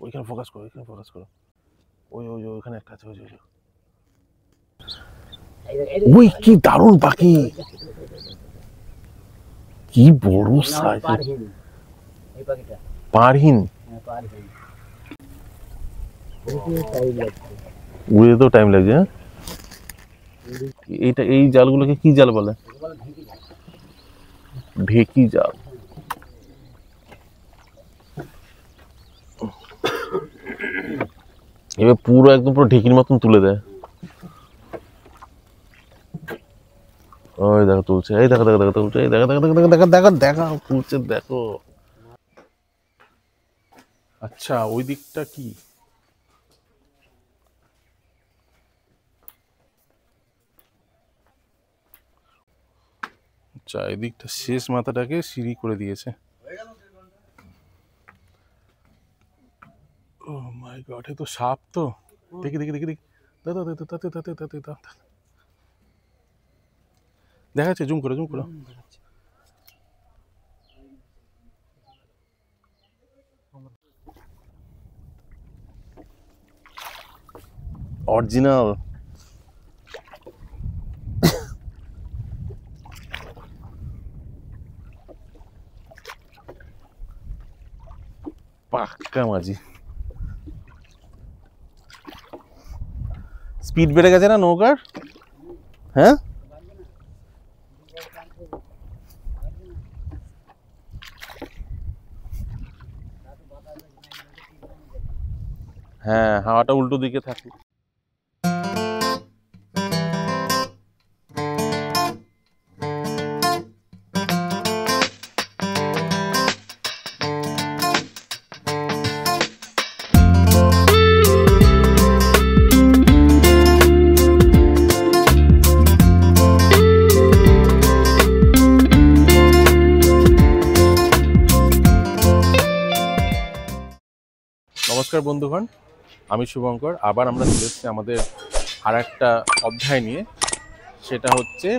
ওইখানে ফোকাস করো, ওইখানে ফোকাস করো। ওই ওই ওইখানে একটা আছে, ওই ওই কি দারুণ পাখি, কি বড় সাইজ। পারহিন উড়ে তো টাইম লাগছে। হ্যাঁ, এইটা এই জালগুলোকে কি জাল বলে? ভেকি জাল। এবার পুরো একদম পুরো ঢেকির মতন তুলে দেয়। ওই দেখো তুলছে, এই দেখো দেখো দেখো তুলছে, এই দেখো দেখো দেখো দেখো দেখো দেখো দেখো তুলছে, দেখো। আচ্ছা ওই দিকটা কি? আচ্ছা এই দিকটা শেষ মাথাটাকে সিঁড়ি করে দিয়েছে। ও মাই গড, এ তো সাপ তো। দেখি দেখি দেখি দেখি, দাদা দাদা তাতে তাতে তাতে তাতে দেখা যাচ্ছে, জুম করো জুম করো। অরিজিনাল পাক্কা মাঝি। স্পিড বেড়ে গেছে না নৌকার? হ্যাঁ হ্যাঁ, হাওয়াটা উল্টো দিকে থাকে। নমস্কার বন্ধুগণ, আমি শুভঙ্কর। আবার আমরা চলে এসেছি আমাদের আর একটা অধ্যায় নিয়ে। সেটা হচ্ছে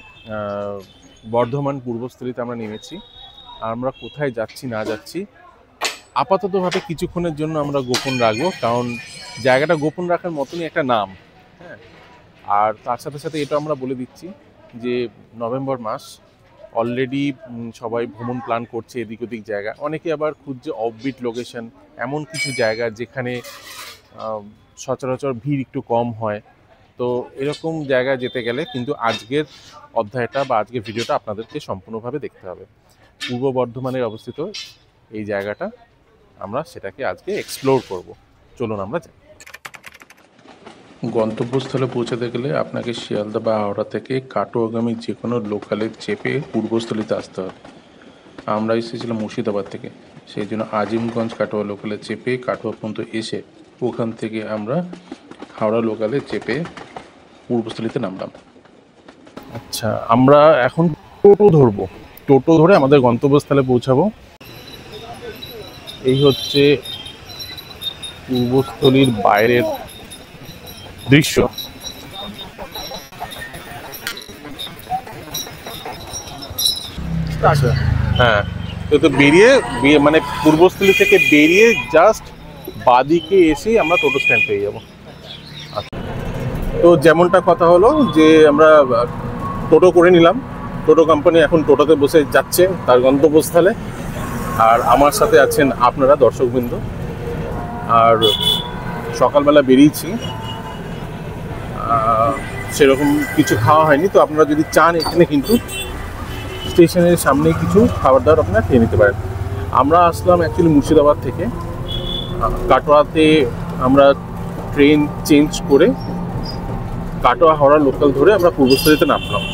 বর্ধমান পূর্বস্থলীতে আমরা নেমেছি। আর আমরা কোথায় যাচ্ছি না যাচ্ছি আপাততভাবে কিছুক্ষণের জন্য আমরা গোপন রাখবো, কারণ জায়গাটা গোপন রাখার মতনই একটা নাম। হ্যাঁ, আর তার সাথে সাথে এটা আমরা বলে দিচ্ছি যে নভেম্বর মাস, অলরেডি সবাই ভ্রমণ প্ল্যান করছে এদিক ওদিক জায়গা। অনেকে আবার খুঁজছে অফবিট লোকেশন, এমন কিছু জায়গা যেখানে সচরাচর ভিড় একটু কম হয়। তো এরকম জায়গায় যেতে গেলে কিন্তু আজকের অধ্যায়টা বা আজকের ভিডিওটা আপনাদেরকে সম্পূর্ণভাবে দেখতে হবে। পূর্ব বর্ধমানের অবস্থিত এই জায়গাটা, আমরা সেটাকে আজকে এক্সপ্লোর করব। চলুন আমরা যাই। গন্তব্যস্থলে পৌঁছাতে গেলে আপনাকে শিয়ালদা বা হাওড়া থেকে কাটোয়াগামী যে কোনো লোকালে চেপে পূর্বস্থলীতে আসতে হবে। আমরা এসেছিলাম মুর্শিদাবাদ থেকে, সেই জন্য আজিমগঞ্জ কাটোয়া লোকালে চেপে কাটোয়া পর্যন্ত এসে ওখান থেকে আমরা হাওড়া লোকালে চেপে পূর্বস্থলীতে নামলাম। আচ্ছা, আমরা এখন টোটো ধরবো। টোটো ধরে আমাদের গন্তব্যস্থলে পৌঁছাবো। এই হচ্ছে পূর্বস্থলীর বাইরের দৃশ্য। আচ্ছা হ্যাঁ, তো বেরিয়ে মানে পূর্বস্থলী থেকে বেরিয়ে জাস্ট বাদিকে এসেই আমরা টোটো স্ট্যান্ড পেয়ে যাবো। আচ্ছা, তো যেমনটা কথা হলো যে আমরা টোটো করে নিলাম। টোটো কোম্পানি এখন টোটোতে বসে যাচ্ছে তার গন্তব্যস্থলে। আর আমার সাথে আছেন আপনারা দর্শকবৃন্দ। আর সকালবেলা বেরিয়েছি, সেরকম কিছু খাওয়া হয়নি। তো আপনারা যদি চান এখানে কিন্তু স্টেশনের সামনে কিছু খাবার দাবার আপনারা খেয়ে নিতে পারেন। আমরা আসলাম অ্যাকচুয়ালি মুর্শিদাবাদ থেকে। কাটোয়াতে আমরা ট্রেন চেঞ্জ করে কাটোয়া হাওড়া লোকাল ধরে আমরা পূর্বস্থলীতে নামলাম।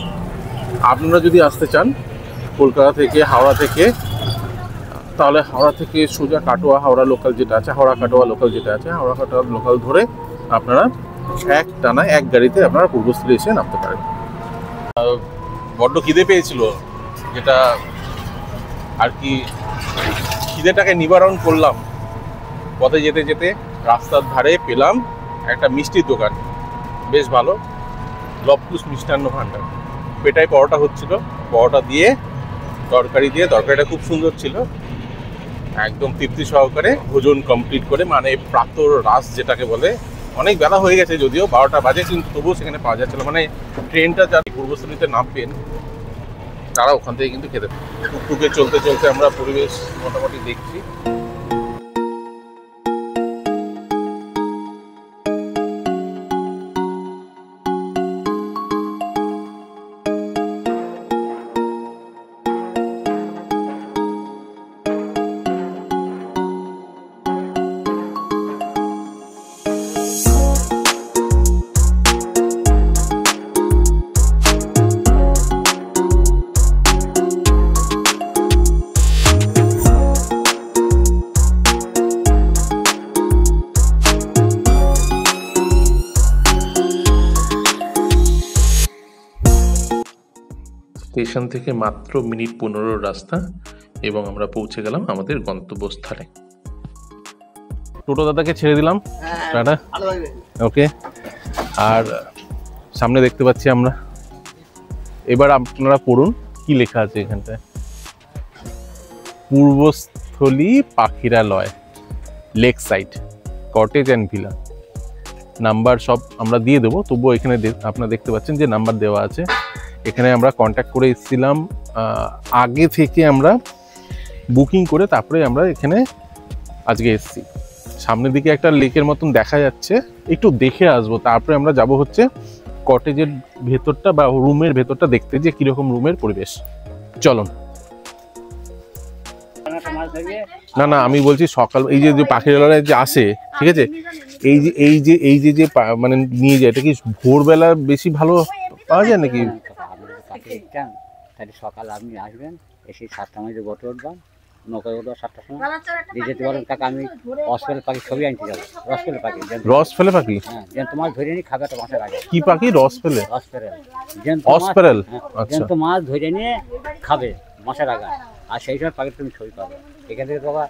আপনারা যদি আসতে চান কলকাতা থেকে, হাওড়া থেকে, তাহলে হাওড়া থেকে সোজা কাটোয়া হাওড়া লোকাল যেটা আছে, হাওড়া কাটোয়া লোকাল যেটা আছে, হাওড়া কাটোয়া লোকাল ধরে আপনারা এক টানা এক গাড়িতে আপনারা পূর্বস্থলী এসে নামতে পারেন। বড্ড খিদে পেয়েছিল, যেটা আর কি খিদেটাকে নিবারণ করলাম। পথে যেতে যেতে রাস্তার ধারে পেলাম একটা মিষ্টির দোকান, বেশ ভালো, লবকুশ মিষ্টান্ন ভাণ্ডার। পেটায় পরোটা হচ্ছিল, পরোটা দিয়ে তরকারি দিয়ে, তরকারিটা খুব সুন্দর ছিল। একদম তৃপ্তি সহকারে ভোজন কমপ্লিট করে, মানে প্রাতর রাস যেটাকে বলে। অনেক বেলা হয়ে গেছে, যদিও 12টা বাজে, কিন্তু তবুও সেখানে পাওয়া যাচ্ছিল। মানে ট্রেনটা যারা পূর্বস্থলীতে নামবেন তারা ওখান থেকে কিন্তু খেতে পারে। টুকটুকে চলতে চলতে আমরা পরিবেশ মোটামুটি দেখছি। স্টেশন থেকে মাত্র মিনিট 15 রাস্তা এবং আমরা পৌঁছে গেলাম আমাদের গন্তব্যস্থলে। টোটো দাদাকে ছেড়ে দিলাম, টাটা। ওকে, আর সামনে দেখতে পাচ্ছি আমরা। এবার আপনারা পড়ুন কি লেখা আছে এখানটায়। পূর্বস্থলী পাখিরালয়, lake side, cottage and villa. Number সব আমরা দিয়ে দেবো, তবুও এখানে আপনারা দেখতে পাচ্ছেন যে নাম্বার দেওয়া আছে। এখানে আমরা কন্ট্যাক্ট করে এসেছিলাম, আগে থেকে আমরা বুকিং করে তারপরে আমরা এখানে আজকে এসেছি। সামনের দিকে একটা লেকের মতন দেখা যাচ্ছে, একটু দেখে আসবো, তারপরে আমরা যাব হচ্ছে কটেজের ভেতরটা বা রুমের ভেতরটা দেখতে, যে কিরকম রুমের পরিবেশ। চলুন। না না, আমি বলছি সকাল এই যে পাখিরালয় যে আসে, ঠিক আছে, এই যে মানে নিয়ে যায়, এটা কি ভোরবেলা বেশি ভালো পাওয়া যায় নাকি? তাহলে সকাল আপনি আসবেন, এসে 7টার মধ্যে বোটে উঠবেন, নৌকায় উঠবো 7টার সময় দিয়ে যেতে পারেন। কাকা আমি রসফেলে পাখি ছবি আনতে যাবো। রসফেলে পাখি, রসফেলে পাখি? হ্যাঁ, যেন তোমার ধরে নিয়ে খাবে একটা মাছের আগে। কি পাখি? রসফেলে? রসফেরেল, অসফেরেল। যেন তো মাছ ধরে নিয়ে খাবে মাছের আগা, আর সেই সময় পাখির তুমি ছবি পাবে। এখান থেকে বাবা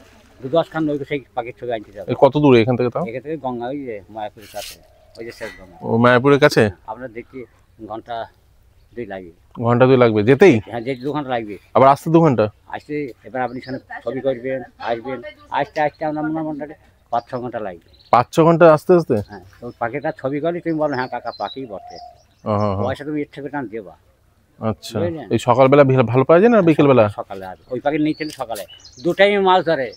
2-10 খান নৌকো সেই পাখির ছবি আনতে যাবে। কত দূরে এখান থেকে? তাও এখান থেকে গঙ্গা, ওই যে মায়াপুরের কাছে, ওই যে শেষ গঙ্গা। ও মায়াপুরের কাছে? আপনার দেখি ঘন্টা 2 লাগবে। ঘন্টা 2 লাগবে যেতেই? হ্যাঁ, যেতে 2 ঘন্টা লাগবে, আবার আসতে 2 ঘন্টা? আসতে এবার আপনি সেখানে ছবি করবেন, আসবেন, আসতে আসতে আপনার মোটামুটি 5-6 ঘন্টা লাগবে। 5-6 ঘন্টা আসতে আসতে? হ্যাঁ, তো পাখিটা ছবি করলে তুমি বলো হ্যাঁ কাকা পাখি বটে, পয়সা তুমি এর থেকে টান দেবা। আচ্ছা, এই সকালবেলা ভালো পাওয়া যায় না বিকেলবেলা? সকালে আসবে, ওই পাখি নিয়ে চলে সকালে 2 টাইমে মাছ ধরে।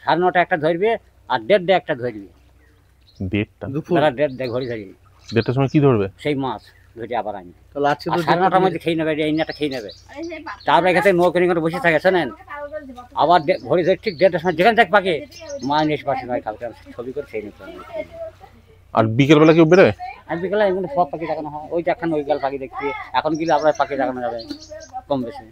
9:30 একটা ধরবে আর 1:30 একটা ধরবে। 1:30 ঘড়ি ধরবে। 1:30টার সময় কি ধরবে? সেই মাছ ধরে আবার আনবে। 9:30টার মধ্যে খেয়ে নেবে, এই নেটা খেয়ে নেবে। তারপরে এখানে নৌকা নিয়ে বসে থাকে, শোনেন, আবার ঘড়ি ধরে ঠিক 1:30টার সময় যেখানে থাক পাখি মা নিয়ে পাশে নয় খাবে, ছবি করে খেয়ে নিতে হবে। আর বিকেলবেলা কেউ বেরোয়? আর বিকেলে এগুলো সব পাখি দেখানো হয়, ওই যে এখন ওই গাল পাখি দেখছি, এখন গেলে আপনার পাখি দেখানো যাবে কম বেশি।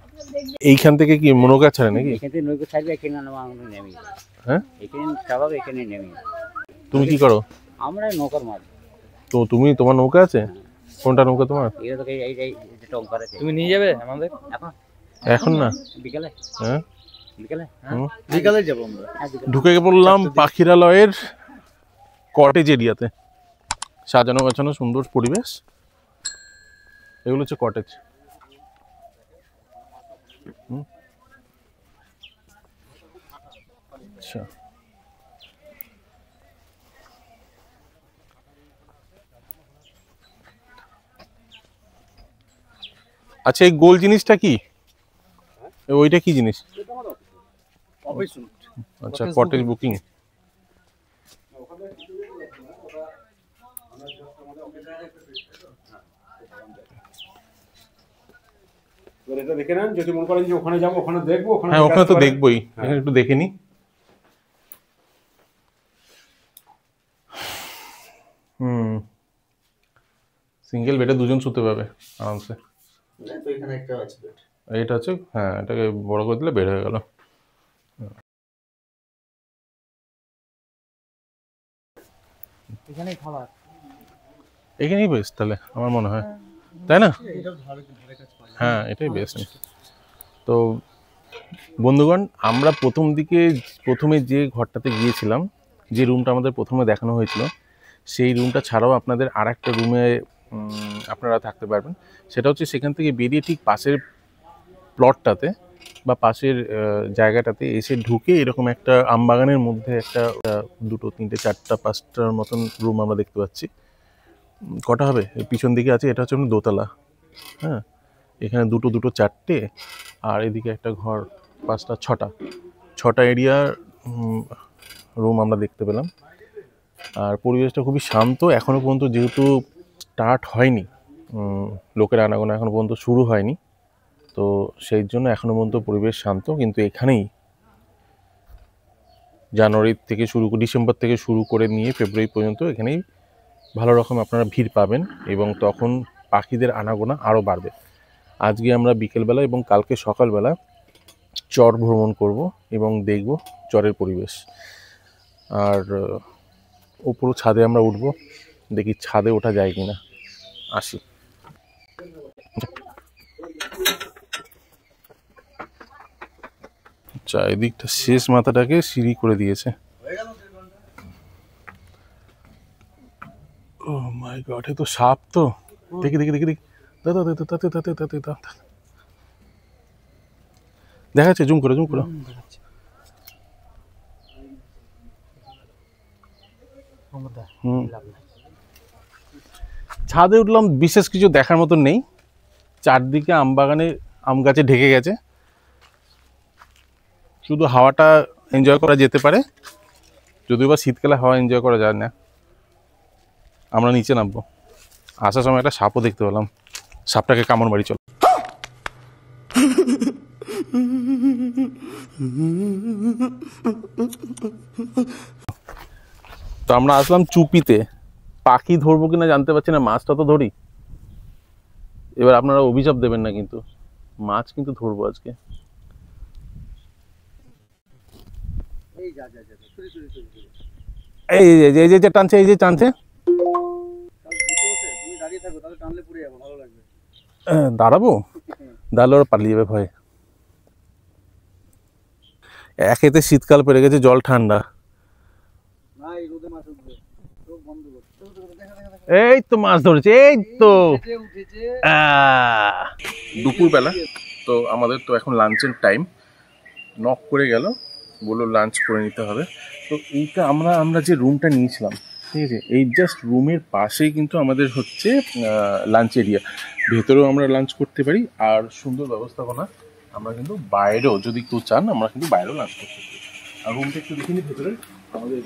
এইখান থেকে কি নৌকা ছাড়ে নাকি? এখান থেকে নৌকা ছাড়বে, এখানে আমরা নেমে যাবে। হ্যাঁ, এখানে স্বভাব, এখানে নেমে যাবে। তুমি কি করো? আমরা নৌকার মাছ। তো তোমার নৌকা আছে? কোনটা নৌকা তোমার? এটা তো এই টঙ্কার আছে। তুমি নিয়ে যাবে আমাদের? এখন না, বিকেলে। হ্যাঁ বিকেলে বিকালে যাবো আমরা। ঢুকে পড়লাম পাখিরালয়ের কটেজ এরিয়াতে। সাজানো গোছানো সুন্দর পরিবেশ। এগুলো হচ্ছে কটেজ। আচ্ছা, আচ্ছা, এই গোল জিনিসটা কি? ওইটা কি জিনিস? আচ্ছা, কটেজ বুকিং। এটা দেখে নেন, যদি মনে করেন যে ওখানে যাবো, ওখানে দেখবো, হ্যাঁ, ওখানে তো দেখবোই, এখানে একটু দেখে নি। সিঙ্গেল বেডে 2জন শুতে পাবে আরামসে। এখানে একটা আছে বেড। এটা হচ্ছে, হ্যাঁ, এটাকে বড় করে দিলে বেড হয়ে গেল। এখানেই খাবার, এখানেই বেস্ট তাহলে আমার মনে হয়, তাই না? হ্যাঁ, এটাই বেস্ট। তো বন্ধুগণ, আমরা প্রথমে যে ঘরটাতে গিয়েছিলাম, যে রুমটা আমাদের প্রথমে দেখানো হয়েছিল, সেই রুমটা ছাড়াও আপনাদের আর একটা রুমে আপনারা থাকতে পারবেন। সেটা হচ্ছে সেখান থেকে বেরিয়ে ঠিক পাশের প্লটটাতে বা পাশের জায়গাটাতে এসে ঢুকে এরকম একটা আমবাগানের মধ্যে একটা 2, 3, 4, 5টার মতন রুম আমরা দেখতে পাচ্ছি। কটা হবে? পিছন দিকে আছে, এটা হচ্ছে আপনার দোতলা। হ্যাঁ, এখানে 2, 2, 4টে, আর এদিকে একটা ঘর 5টা 6টা এরিয়ার রুম আমরা দেখতে পেলাম। আর পরিবেশটা খুবই শান্ত এখনও পর্যন্ত, যেহেতু স্টার্ট হয়নি, লোকের আনাগোনা এখনও পর্যন্ত শুরু হয়নি, তো সেই জন্য এখনও পর্যন্ত পরিবেশ শান্ত। কিন্তু এখানেই জানুয়ারি থেকে ডিসেম্বর থেকে শুরু করে নিয়ে ফেব্রুয়ারি পর্যন্ত এখানেই ভালো রকম আপনারা ভিড় পাবেন, এবং তখন পাখিদের আনাগোনা আরও বাড়বে। আজকে আমরা বিকেলবেলা এবং কালকে সকালবেলা চর ভ্রমণ করব এবং দেখব চরের পরিবেশ। আর উপরও ছাদে আমরা উঠব, দেখি ছাদে ওঠা যায় কিনা। আসি। আচ্ছা, এদিকটা শেষ মাথাটাকে সিঁড়ি করে দিয়েছে। ও মাই গড, এ তো সাপ তো। দেখি দেখি দেখি দেখি, দাদা দাদা দাদা দাদা দাদা দাদা, দেখা যাচ্ছে? জুম করো জুম করো। ছাদে উঠলাম, বিশেষ কিছু দেখার মতন নেই। চারদিকে আমবাগানে আম গাছে ঢেকে গেছে, শুধু হাওয়াটা এনজয় করা যেতে পারে, যদিও বা শীতকালে হাওয়া এনজয় করা যায় না। আমরা নিচে নামবো। আসার সময় একটা সাপও দেখতে পেলাম, সাপটাকে কামড় মারি। চল। তো আমরা আসলাম চুপিতে। পাখি ধরবো কিনা জানতে পারছি না, মাছটা তো ধরি। এবার আপনারা অভিশাপ দেবেন না কিন্তু, মাছ কিন্তু ধরবো আজকে। এই যে এই যে টানছে, এই যে টানছে। দাঁড়াবো? দাঁড়ালে ওরা পালিয়ে যাবে ভয়ে। একেতে শীতকাল পড়ে গেছে, জল ঠান্ডা। এই তো মাছ ধরেছে, এই তো দুপুরবেলা। তো আমাদের তো এখন লাঞ্চের টাইম। নক করে গেল, বললো লাঞ্চ করে নিতে হবে। তো এইটা আমরা যে রুমটা নিয়েছিলাম, ঠিক আছে, এই জাস্ট রুমের পাশেই কিন্তু আমাদের হচ্ছে লাঞ্চ এরিয়া। ভেতরেও আমরা লাঞ্চ করতে পারি, আর সুন্দর ব্যবস্থাপনা। আমরা কিন্তু বাইরেও যদি কেউ চান, আমরা কিন্তু বাইরেও লাঞ্চ করতে পারি। আর রুমটা একটু দেখে নিই, ভেতরে আমাদের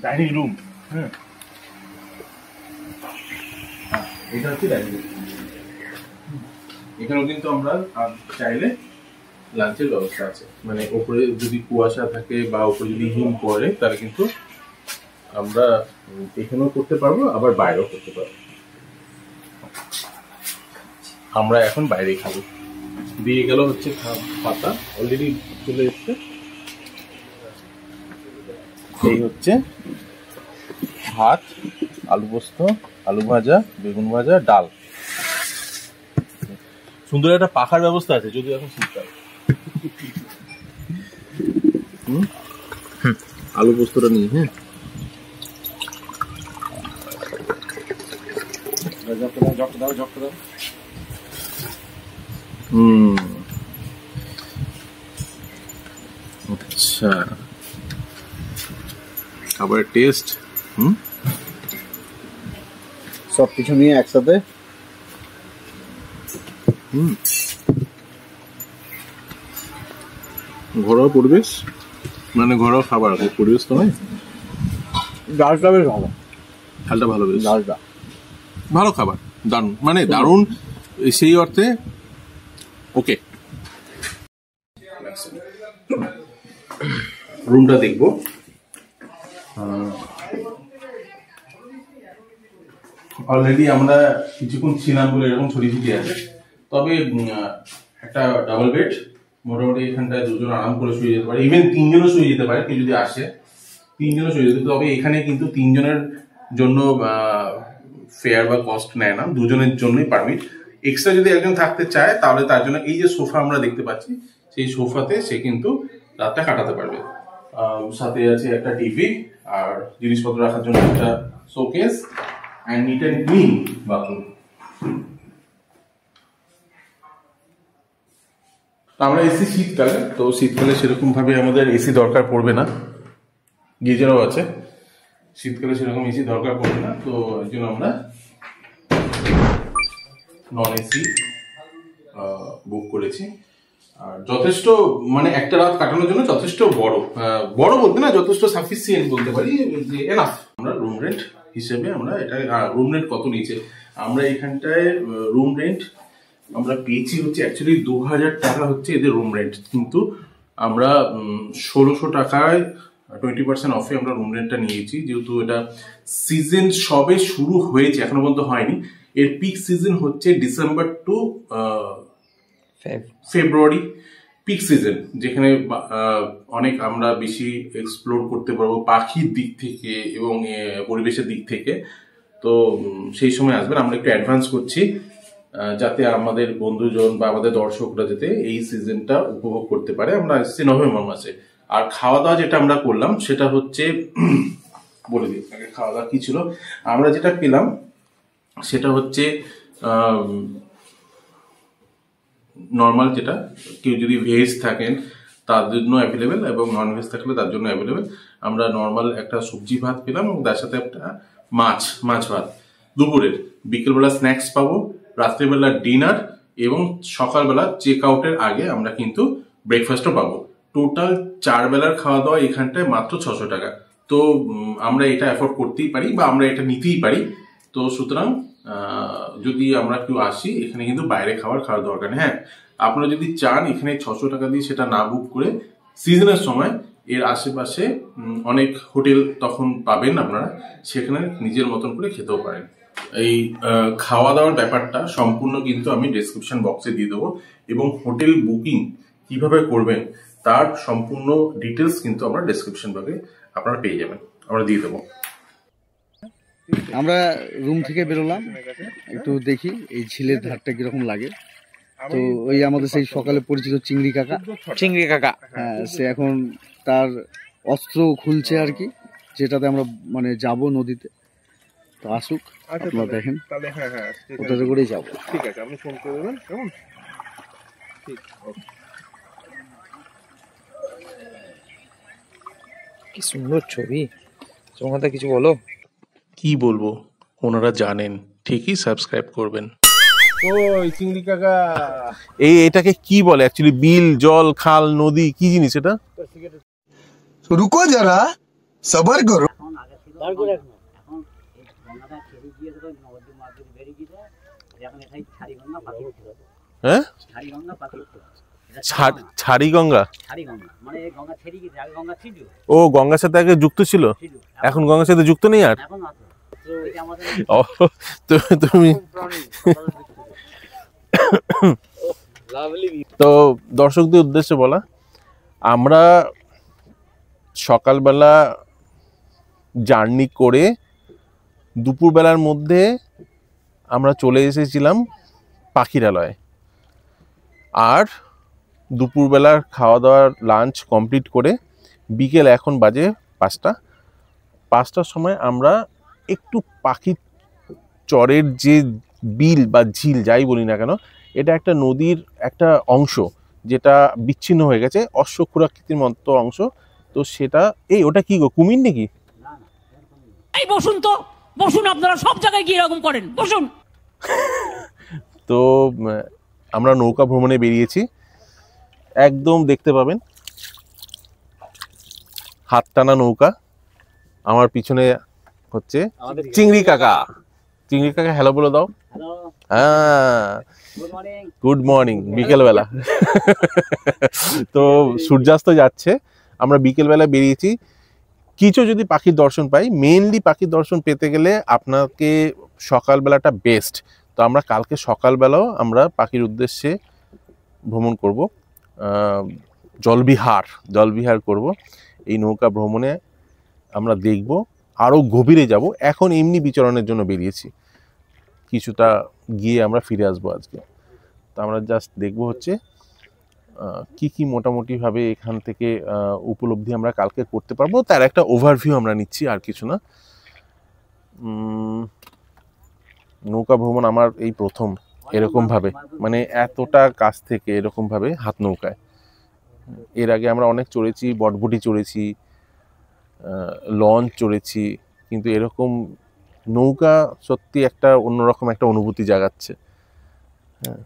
ডাইনিং রুম। হ্যাঁ, এটা হচ্ছে ডাইনিং রুম। এখানেও কিন্তু আমরা চাইলে লাঞ্চের ব্যবস্থা আছে। মানে ওপরে যদি কুয়াশা থাকে বা ওপরে যদি হিম পড়ে, তাহলে কিন্তু আমরা এখানেও করতে পারবো, আবার বাইরেও করতে পারবো। আমরা এখন বাইরেই খাবো। দিয়ে গেল হচ্ছে পাতা, অলরেডি চলে এসছে। এই হচ্ছে ভাত, আলু পোস্ত, আলু ভাজা, বেগুন ভাজা, ডাল। সুন্দর একটা পাখার ব্যবস্থা আছে, যদিও এখন শীতকাল। আলু পোস্তটা নিয়ে। হ্যাঁ, আচ্ছা, খাবারের টেস্ট সবকিছু নিয়ে একসাথে। ঘরোয়া পরিবেশ, মানে ঘরোয়া খাবার পরিবেশ তো নয়। ডালটা বেশ ভালো, ডালটা ভালো, বেশ ডালটা ভালো খাবার, দারুণ, মানে দারুণ সেই অর্থে। ওকে, রুমটা দেখবো। অলরেডি আমরা কিছুক্ষণ ছিলাম বলে এরকম ছড়িয়ে ছিটিয়ে আছে। তবে একটা ডাবল বেড, মোটামুটি এখানটায় দুজন আরাম করে শুয়ে যেতে পারে, ইভেন 3জনও শুয়ে যেতে পারে। কেউ যদি আসে 3জনও শুয়ে যেতে। তবে এখানে কিন্তু 3জনের জন্য ফেয়ার বা কস্ট নেয় না, 2জনের জন্যই পারমিট। এক্সট্রা যদি একজন থাকতে চায়, তাহলে তার জন্য এই যে সোফা আমরা দেখতে পাচ্ছি, সেই সোফাতে সে কিন্তু রাতটা কাটাতে পারবে। সাথে আছে একটা টিভি, আর জিনিসপত্র রাখার জন্য একটা showcase, and neat and clean bathroom. আমরা এসি শীতকালে, তো শীতকালে সেরকমভাবে আমাদের এসি দরকার পড়বে না, গিজারও আছে, শীতকালে সেরকম এসি দরকার পড়বে না, তো এই জন্য আমরা নন এসি বুক করেছি। আর যথেষ্ট মানে একটা রাত কাটানোর জন্য যথেষ্ট বড় বলতে না, যথেষ্ট সাফিসিয়েন্ট বলতে পারি, যে এনাফ। আমরা রুম রেন্ট হিসেবে আমরা এটা রুম রেন্ট কত নিয়েছে, আমরা এখানটায় রুম রেন্ট আমরা পেয়েছি হচ্ছে অ্যাকচুয়ালি 2000 টাকা হচ্ছে এদের রুম রেন্ট, কিন্তু আমরা 1600 টাকায় 20% অফে আমরা রুম রেন্টটা নিয়েছি, যেহেতু এটা সিজন সবে শুরু হয়েছে, এখনো পর্যন্ত হয়নি। এর পিক সিজন হচ্ছে ডিসেম্বর টু ফেব্রুয়ারি পিক সিজন, যেখানে অনেক আমরা বেশি এক্সপ্লোর করতে পারবো পাখির দিক থেকে এবং পরিবেশের দিক থেকে। তো সেই সময় আসবেন, আমরা একটু অ্যাডভান্স করছি যাতে আমাদের বন্ধুজন বা আমাদের দর্শকরা যাতে এই সিজনটা উপভোগ করতে পারে। আমরা আসছি নভেম্বর মাসে। আর খাওয়া দাওয়া যেটা আমরা করলাম সেটা হচ্ছে বলে দিই আপনাকে খাওয়া দাওয়া কি ছিল। আমরা যেটা পেলাম সেটা হচ্ছে নর্মাল, যেটা কেউ যদি ভেজ থাকেন তার জন্য অ্যাভেলেবেল এবং নন ভেজ থাকলে তার জন্য অ্যাভেলেবেল। আমরা নর্মাল একটা সবজি ভাত পেলাম এবং তার সাথে একটা মাছ ভাত দুপুরের। বিকেলবেলা স্ন্যাক্স পাবো, রাত্রিবেলা ডিনার এবং সকালবেলা চেক আউটের আগে আমরা কিন্তু ব্রেকফাস্টও পাবো। টোটাল 4 বেলার খাওয়া দাওয়া এখানটায় মাত্র 600 টাকা। তো আমরা এটা অ্যাফোর্ড করতেই পারি বা আমরা এটা নিতেই পারি। তো সুতরাং যদি আমরা কেউ আসি এখানে কিন্তু বাইরে খাওয়ার দরকার নেই। হ্যাঁ, আপনারা যদি চান এখানে 600 টাকা দিয়ে সেটা না বুক করে সিজনের সময় এর আশেপাশে অনেক হোটেল তখন পাবেন, আপনারা সেখানে নিজের মতন করে খেতেও পারেন। এই খাওয়া দাওয়ার ব্যাপারটা সম্পূর্ণ কিন্তু আমি ডেসক্রিপশন বক্সে দিয়ে দেবো এবং হোটেল বুকিং কিভাবে করবেন তার সম্পূর্ণ ডিটেলস কিন্তু আমরা ডেসক্রিপশন বক্সে আপনারা পেয়ে যাবেন, আমরা দিয়ে দেবো। আমরা রুম থেকে বেরোলাম, একটু দেখি এই ঝিলের ধারটা কিরকম লাগে। তো ওই আমাদের সেই সকালে পরিচিত চিংড়ি কাকা, হ্যাঁ, সে এখন তার অস্ত্র খুলছে আর কি, যেটাতে আমরা মানে যাব নদীতে। তো আসুক, আপনারা দেখেন, ওটাতে করেই যাবো। ঠিক আছে, আপনি ফোন করে দেবেন, কেমন? ঠিক, ওকে। কি সুন্দর ছবি, তোমাদের কিছু বলো। কি বলবো, ওনারা জানেন, ঠিকই সাবস্ক্রাইব করবেন। ওই চিংড়ি কাকা, এটাকে কি বলে অ্যাকচুয়ালি? বিল, জল, খাল, নদী, কি জিনিস এটা? রুকো যারা, সবার করো। হ্যাঁ, ছাড়ি গঙ্গা। ও, গঙ্গার সাথে আগে যুক্ত ছিল, এখন গঙ্গার সাথে যুক্ত নেই আর। তুমি তো দর্শকদের উদ্দেশ্যে বলা, আমরা সকালবেলা জার্নি করে দুপুরবেলার মধ্যে আমরা চলে এসেছিলাম পাখিরালয়ে। আর দুপুরবেলার খাওয়া দাওয়ার লাঞ্চ কমপ্লিট করে বিকেল এখন বাজে 5টার সময় আমরা একটু পাখির চরের যে বিল বা ঝিল যাই বলি না কেন, এটা একটা নদীর একটা অংশ যেটা বিচ্ছিন্ন হয়ে গেছে, অশ্বক্ষুরাকৃতির মতো অংশ। তো সেটা ওটা কি গো, কুমির নাকি? এই বসুন তো, বসুন, আপনারা সব জায়গায় গিয়ে এরকম করেন, বসুন। তো আমরা নৌকা ভ্রমণে বেরিয়েছি, একদম দেখতে পাবেন হাত টানা নৌকা। আমার পিছনে হচ্ছে চিংড়ি কাকা। চিংড়ি কাকা হ্যালো বলে দাও। হ্যাঁ, গুড মর্নিং, বিকেলবেলা। তো সূর্যাস্ত যাচ্ছে, আমরা বিকেলবেলা বেরিয়েছি। কিছু যদি পাখির দর্শন পাই, মেইনলি পাখির দর্শন পেতে গেলে আপনাকে সকালবেলাটা বেস্ট। তো আমরা কালকে সকালবেলাও আমরা পাখির উদ্দেশ্যে ভ্রমণ করব, জলবিহার করব। এই নৌকা ভ্রমণে আমরা দেখব, আরও গভীরে যাব। এখন এমনি বিচরণের জন্য বেরিয়েছি, কিছুটা গিয়ে আমরা ফিরে আসবো আজকে। তো আমরা জাস্ট দেখব হচ্ছে কি মোটামুটিভাবে এখান থেকে উপলব্ধি আমরা কালকে করতে পারবো, তার একটা ওভারভিউ আমরা নিচ্ছি, আর কিছু না। নৌকা ভ্রমণ আমার এই প্রথম, এরকম ভাবে, মানে এতটা কাছ থেকে এরকম ভাবে হাত নৌকায়। এর আগে আমরা অনেক চড়েছি, বটবুটি চড়েছি, লঞ্চ চড়েছি, কিন্তু এরকম নৌকা সত্যি একটা অন্যরকম একটা অনুভূতি জাগাচ্ছে। হ্যাঁ,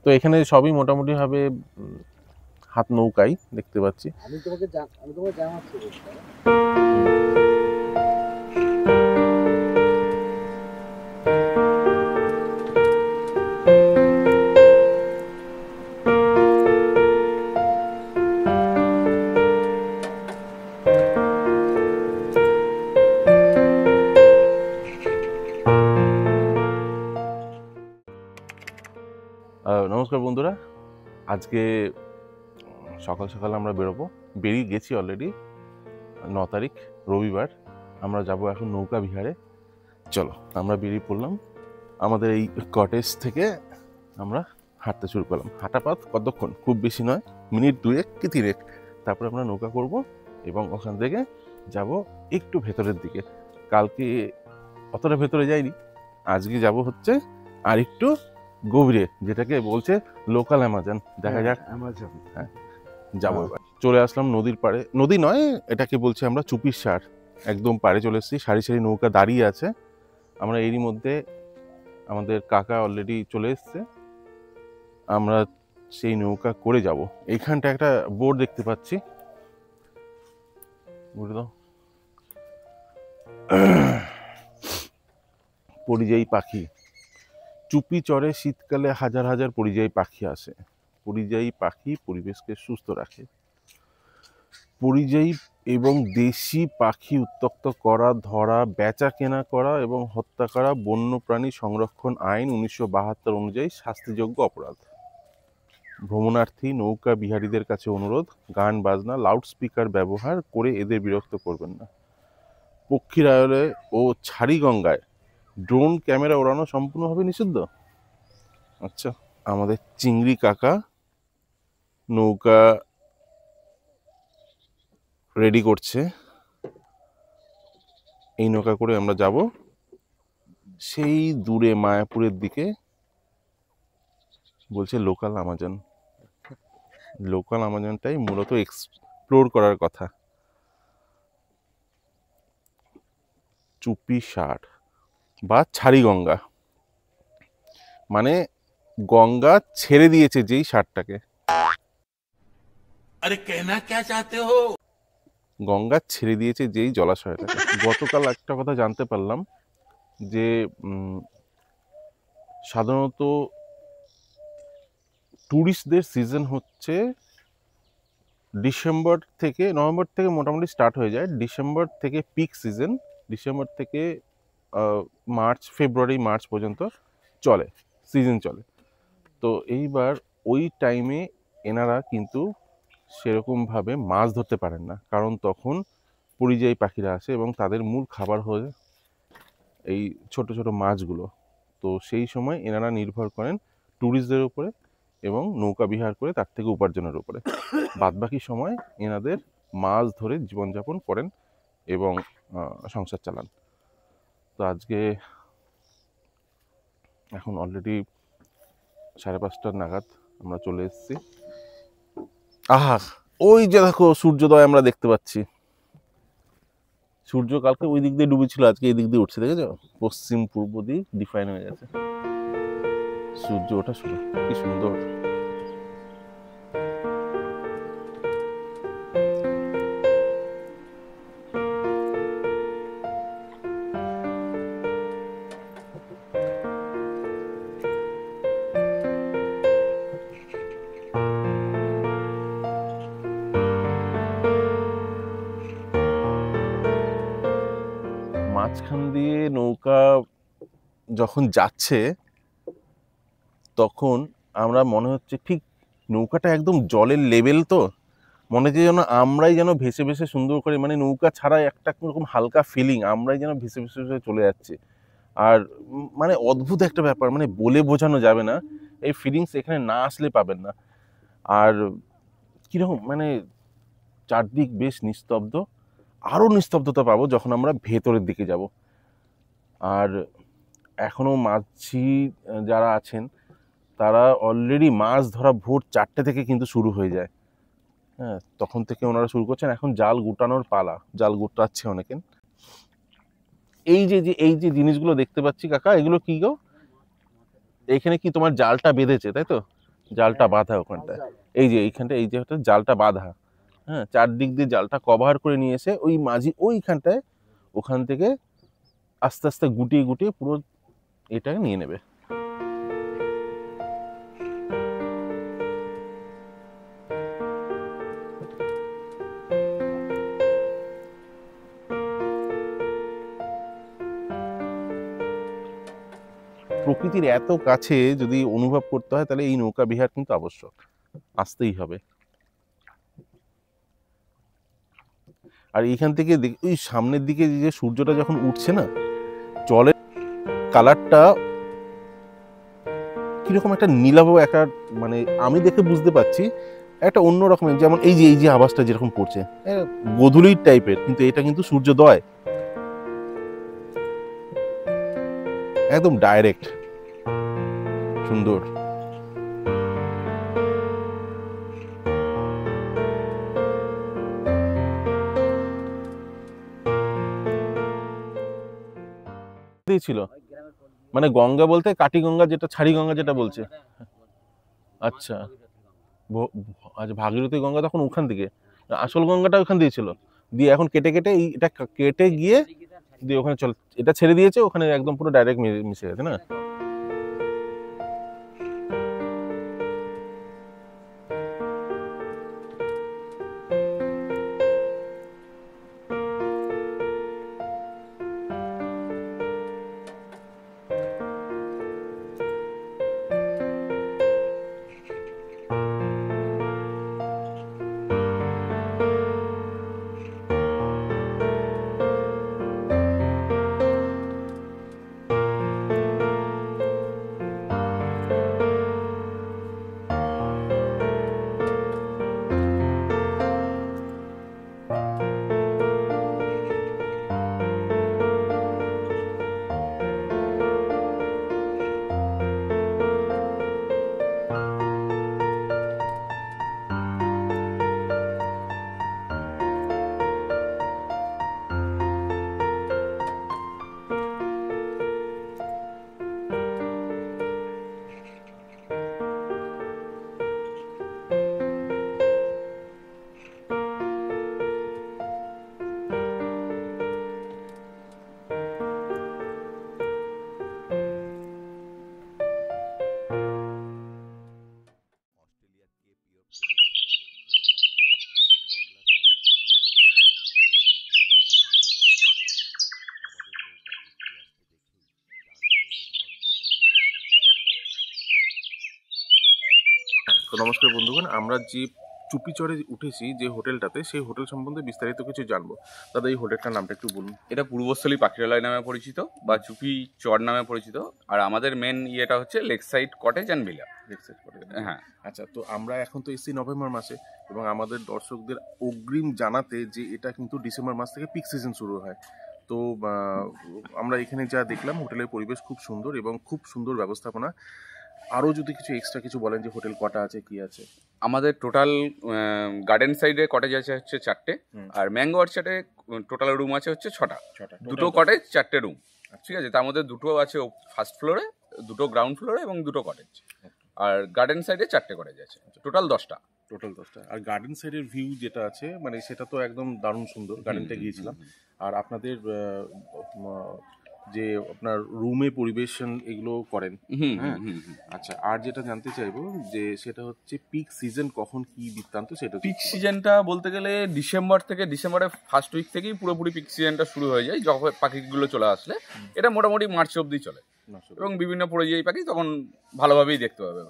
তো এখানে সবই মোটামুটি ভাবে হাত নৌকাই দেখতে পাচ্ছি। আমি তোমাকে জানাচ্ছি। নমস্কার বন্ধুরা, আজকে সকাল সকাল আমরা বেরিয়ে গেছি অলরেডি। 9 তারিখ রবিবার, আমরা যাব এখন নৌকা বিহারে। চলো আমরা বেরিয়ে পড়লাম। আমাদের এই কটেজ থেকে আমরা হাঁটতে শুরু করলাম। হাঁটা পথ কতক্ষণ, খুব বেশি নয়, মিনিট 2 কি 3। তারপরে আমরা নৌকা করব এবং ওখান থেকে যাব একটু ভেতরের দিকে। কালকে অতটা ভেতরে যাইনি, আজকে যাব হচ্ছে আর একটু গভীরে, যেটাকে বলছে লোকাল অ্যামাজন। দেখা যাক। হ্যাঁ, যাবো এবার। চলে আসলাম নদীর পাড়ে, নদী নয় এটাকে বলছি আমরা চুপির সার, একদম পাড়ে চলে এসেছি। সারি সারি নৌকা দাঁড়িয়ে আছে। আমরা এরই মধ্যে আমাদের কাকা অলরেডি চলে এসছে, আমরা সেই নৌকা করে যাব। এইখানটা একটা বোর্ড দেখতে পাচ্ছি, বুঝে দাও, পরিযায়ী পাখি। চুপি চরে শীতকালে হাজার হাজার পরিযায়ী পাখি আসে। পরিযায়ী পাখি পরিবেশকে সুস্থ রাখে। পরিযায়ী এবং দেশি পাখি উত্তক্ত করা, ধরা, বেচা কেনা করা এবং হত্যা করা বন্যপ্রাণী সংরক্ষণ আইন 1972 অনুযায়ী শাস্তিযোগ্য অপরাধ। ভ্রমণার্থী নৌকা বিহারীদের কাছে অনুরোধ, গান বাজনা লাউডস্পিকার ব্যবহার করে এদের বিরক্ত করবেন না। পক্ষীরালয়ে ও ছাড়িগঙ্গায় ড্রোন ক্যামেরা ওড়ানো সম্পূর্ণভাবে নিষিদ্ধ। আচ্ছা, আমাদের চিংড়ি কাকা নৌকা রেডি করছে। এই নৌকা করে আমরা যাব সেই দূরে মায়াপুরের দিকে, বলছে লোকাল আমাজন। লোকাল আমাজনটাই মূলত এক্সপ্লোর করার কথা। চুপি সার বা ছাড়িগঙ্গা, মানে গঙ্গা ছেড়ে দিয়েছে যেই সারটাকে। আরে কেনা কে চাতে হো? গঙ্গা ছেড়ে দিয়েছে যেই জলাশয়টাকে। গতকাল একটা কথা জানতে পারলাম যে সাধারণত ট্যুরিস্টদের সিজন হচ্ছে ডিসেম্বর থেকে, নভেম্বর থেকে মোটামুটি স্টার্ট হয়ে যায়। ডিসেম্বর থেকে পিক সিজন, ডিসেম্বর থেকে ফেব্রুয়ারি মার্চ পর্যন্ত চলে, সিজন চলে। তো এইবার ওই টাইমে এনারা কিন্তু সেরকমভাবে মাছ ধরতে পারেন না, কারণ তখন পরিযায়ী পাখিরা আসে এবং তাদের মূল খাবার হয়ে এই ছোট ছোট মাছগুলো। তো সেই সময় এনারা নির্ভর করেন ট্যুরিস্টদের উপরে এবং নৌকা বিহার করে তার থেকে উপার্জনের উপরে। বাদবাকি সময় এনাদের মাছ ধরে জীবনযাপন করেন এবং সংসার চালান। তো আজকে এখন অলরেডি 5:30 নাগাদ আমরা চলে এসেছি। আহা, ওই যে দেখো সূর্যোদয় আমরা দেখতে পাচ্ছি। সূর্য কালকে ওই দিক দিয়ে ডুবেছিল, আজকে এই দিক দিয়ে উঠছে, দেখেছো? পশ্চিম পূর্ব দিক ডিফাইন হয়ে গেছে, সূর্য ওঠা শুরু। কি সুন্দর। মাঝখান দিয়ে নৌকা যখন যাচ্ছে তখন আমরা মনে হচ্ছে ঠিক নৌকাটা একদম জলের লেভেল, তো মনে হচ্ছে যেন আমরাই যেন ভেসে ভেসে সুন্দর করে, মানে নৌকা ছাড়া একটা রকম হালকা ফিলিং, আমরাই যেন ভেসে ভেসে ভেসে চলে যাচ্ছি। আর মানে অদ্ভুত একটা ব্যাপার, মানে বলে বোঝানো যাবে না। এই ফিলিংস এখানে না আসলে পাবেন না। আর কীরকম মানে চারদিক বেশ নিস্তব্ধ, আরও নিস্তব্ধতা পাবো যখন আমরা ভেতরের দিকে যাব। আর এখনও মাঝি যারা আছেন তারা অলরেডি মাছ ধরা ভোর 4টে থেকে কিন্তু শুরু হয়ে যায়। হ্যাঁ, তখন থেকে ওনারা শুরু করছেন। এখন জাল গুটানোর পালা, জাল গুটাচ্ছে অনেকে। এই যে জিনিসগুলো দেখতে পাচ্ছি কাকা, এগুলো কি গো? এখানে কি তোমার জালটা বেঁধেছে, তাই তো? জালটা বাঁধা ওখানটায়, এই যে একটা জালটা বাঁধা। হ্যাঁ, চারদিক দিয়ে জালটা কভার করে নিয়ে এসে ওই মাঝি ওইখানটায়, ওখান থেকে আস্তে আস্তে গুটিয়ে গুটিয়ে পুরো এটাকে নিয়ে নেবে। প্রকৃতির এত কাছে যদি অনুভব করতে হয় তাহলে এই নৌকা বিহার কিন্তু আবশ্যক, আসতেই হবে। আর এইখান থেকে ওই সামনের দিকে যে সূর্যটা যখন উঠছে না, জলের কালারটা কিরকম একটা নীলাভ, একটা মানে আমি দেখে বুঝতে পারছি একটা অন্য রকমের, যেমন এই যে আওয়াজটা যেরকম পড়ছে গোধূলির টাইপের, কিন্তু এটা কিন্তু সূর্যোদয়, একদম ডাইরেক্ট, সুন্দর। ছিল মানে গঙ্গা বলতে কাটি গঙ্গা, যেটা ছাড়ি গঙ্গা যেটা বলছে। আচ্ছা, আচ্ছা, ভাগীরথী গঙ্গা তখন ওখান থেকে, আসল গঙ্গাটা ওখান দিয়ে ছিল, দিয়ে এখন কেটে এটা কেটে গিয়ে দিয়ে ওখানে এটা ছেড়ে দিয়েছে, ওখানে একদম পুরো ডাইরেক্ট মিশে গেছে না। তো নমস্কার বন্ধুগণ, আমরা যে চুপিচড়ে উঠেছি যে হোটেলটাতে, সেই হোটেল সম্বন্ধে বিস্তারিত কিছু জানবো। দাদা, এই হোটেলটার নামটা একটু বলুন। এটা পূর্বস্থলী পাখিরালয় নামে পরিচিত বা চুপি চর নামে পরিচিত। আর আমাদের মেন ইয়েটা হচ্ছে lake side cottage and villa. Lake side cottage, হ্যাঁ। আচ্ছা, তো আমরা এখন তো এসেছি নভেম্বর মাসে, এবং আমাদের দর্শকদের অগ্রিম জানাতে যে এটা কিন্তু ডিসেম্বর মাস থেকে পিক সিজন শুরু হয়। তো আমরা এখানে যা দেখলাম, হোটেলের পরিবেশ খুব সুন্দর এবং খুব সুন্দর ব্যবস্থাপনা। আরও যদি কিছু এক্সট্রা কিছু বলেন যে হোটেল কটা আছে, কি আছে? আমাদের টোটাল গার্ডেন সাইডে কটেজ আছে হচ্ছে 4টে, আর ম্যাঙ্গো অর্চার্ডে টোটাল রুম আছে হচ্ছে 6টা। 2টো কটেজ 4টে রুম, ঠিক আছে। তার মধ্যে 2টো আছে ফার্স্ট ফ্লোরে, 2টো গ্রাউন্ড ফ্লোরে এবং 2টো কটেজ। আর গার্ডেন সাইডে 4টে কটেজ আছে, টোটাল 10টা। আর গার্ডেন সাইডের ভিউ যেটা আছে, মানে সেটা তো একদম দারুণ সুন্দর। গার্ডেনটা গিয়েছিলাম। আর আপনাদের যে আপনার রুমে পরিবেশন এগুলো করেন, হ্যাঁ, আচ্ছা। আর যেটা জানতে চাইবো যে সেটা হচ্ছে পিক সিজন কখন, কি বৃত্তান্ত সেটা। পিক সিজনটা বলতে গেলে ডিসেম্বরের ফার্স্ট উইক থেকেই পুরোপুরি পিক সিজনটা শুরু হয়ে যায়। যখন পাখিগুলো চলে আসলে এটা মোটামুটি মার্চ অবধি চলে, এবং বিভিন্ন পরিযায়ী পাখি তখন ভালোভাবেই দেখতে পাবে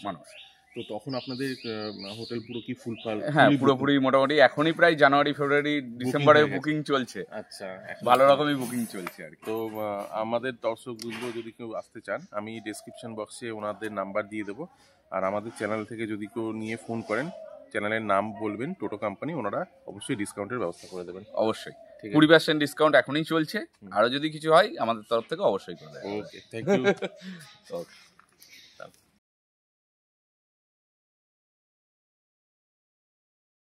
মানুষ। তো তখন আপনাদের হোটেল পুরো কি ফুলফল? হ্যাঁ, পুরোপুরি মোটামুটি এখনই প্রায় জানুয়ারি, ফেব্রুয়ারি, ডিসেম্বরে বুকিং চলছে। আচ্ছা, ভালো রকমই বুকিং চলছে আর কি। তো আমাদের দর্শকগুলো যদি কেউ আসতে চান, আমি ডেসক্রিপশন বক্সে ওনাদের নাম্বার দিয়ে দেবো। আর আমাদের চ্যানেল থেকে যদি কেউ নিয়ে ফোন করেন, চ্যানেলের নাম বলবেন টোটো কোম্পানি, ওনারা অবশ্যই ডিসকাউন্টের ব্যবস্থা করে দেবেন। অবশ্যই 20% ডিসকাউন্ট এখনই চলছে। আরও যদি কিছু হয় আমাদের তরফ থেকে অবশ্যই করে দেবেন। ওকে, থ্যাংক ইউ।